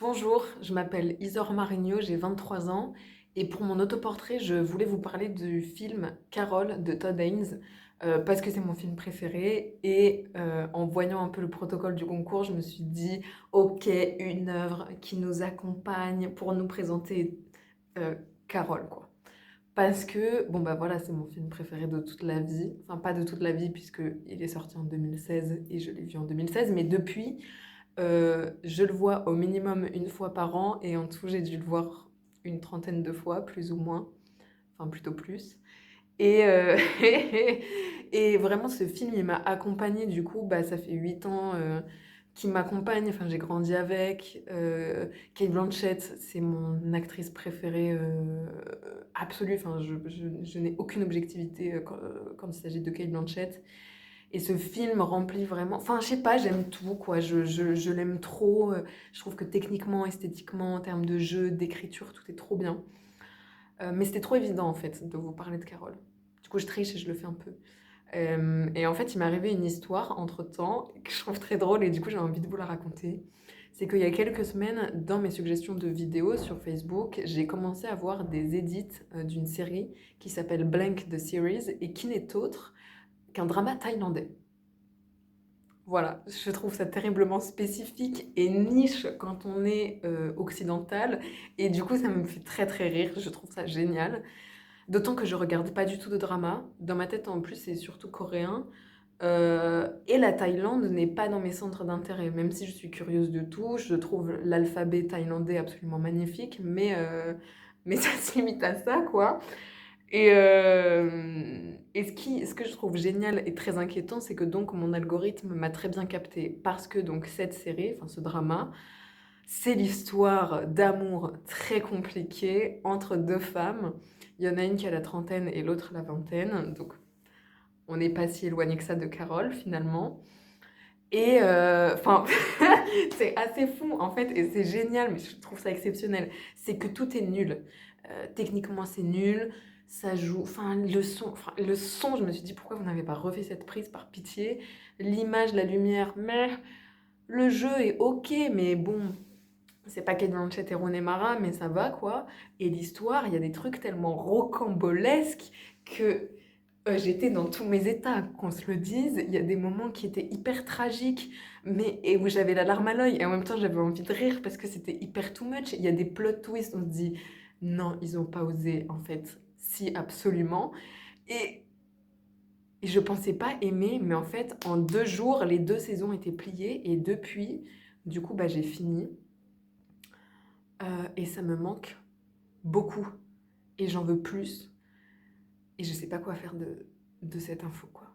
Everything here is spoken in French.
Bonjour, je m'appelle Isor Marigno, j'ai 23 ans et pour mon autoportrait, je voulais vous parler du film Carol de Todd Haynes parce que c'est mon film préféré et en voyant un peu le protocole du concours, je me suis dit ok, une œuvre qui nous accompagne pour nous présenter euh, Carol quoi. Parce que, bon bah voilà, c'est mon film préféré de toute la vie. Enfin, pas de toute la vie, puisque il est sorti en 2016 et je l'ai vu en 2016, mais depuis, je le vois au minimum une fois par an et en tout, j'ai dû le voir une trentaine de fois, plus ou moins, enfin plutôt plus. Et, et vraiment, ce film, il m'a accompagnée, du coup, bah, ça fait 8 ans qu'il m'accompagne, enfin j'ai grandi avec. Kate Blanchett, c'est mon actrice préférée absolue, enfin je n'ai aucune objectivité quand il s'agit de Kate Blanchett. Et ce film remplit vraiment. Enfin, je sais pas, j'aime tout, quoi. Je l'aime trop. Je trouve que techniquement, esthétiquement, en termes de jeu, d'écriture, tout est trop bien. Mais c'était trop évident, en fait, de vous parler de Carole. Du coup, je triche et je le fais un peu. Et en fait, il m'est arrivé une histoire entre-temps que je trouve très drôle et du coup, j'ai envie de vous la raconter. C'est qu'il y a quelques semaines, dans mes suggestions de vidéos sur Facebook, j'ai commencé à voir des edits d'une série qui s'appelle Blank the Series et qui n'est autre qu'un drama thaïlandais. Voilà, je trouve ça terriblement spécifique et niche quand on est occidental. Et du coup, ça me fait très très rire. Je trouve ça génial. D'autant que je regarde pas du tout de drama. Dans ma tête, en plus, c'est surtout coréen. Et la Thaïlande n'est pas dans mes centres d'intérêt. Même si je suis curieuse de tout, je trouve l'alphabet thaïlandais absolument magnifique. Mais ça se limite à ça, quoi. Et ce que je trouve génial et très inquiétant, c'est que donc mon algorithme m'a très bien capté parce que donc cette série, enfin ce drama, c'est l'histoire d'amour très compliquée entre deux femmes. Il y en a une qui a la trentaine et l'autre la vingtaine, donc on n'est pas si éloigné que ça de Carole finalement. Et enfin, c'est assez fou en fait, et c'est génial, mais je trouve ça exceptionnel. C'est que tout est nul. Techniquement, c'est nul. Ça joue. Le son, je me suis dit pourquoi vous n'avez pas refait cette prise par pitié. L'image, la lumière, mais le jeu est ok, mais bon, c'est pas Kate Blanchett et Rooney Mara, mais ça va quoi. Et l'histoire, il y a des trucs tellement rocambolesques que j'étais dans tous mes états, qu'on se le dise. Il y a des moments qui étaient hyper tragiques, mais et où j'avais la larme à l'œil, et en même temps j'avais envie de rire parce que c'était hyper too much. Il y a des plot twists, on se dit non, ils ont pas osé en fait, si absolument. Et, et je pensais pas aimer, mais en fait en 2 jours, les 2 saisons étaient pliées, et depuis, du coup, bah, j'ai fini. Et ça me manque beaucoup, et j'en veux plus, et je sais pas quoi faire de cette info, quoi.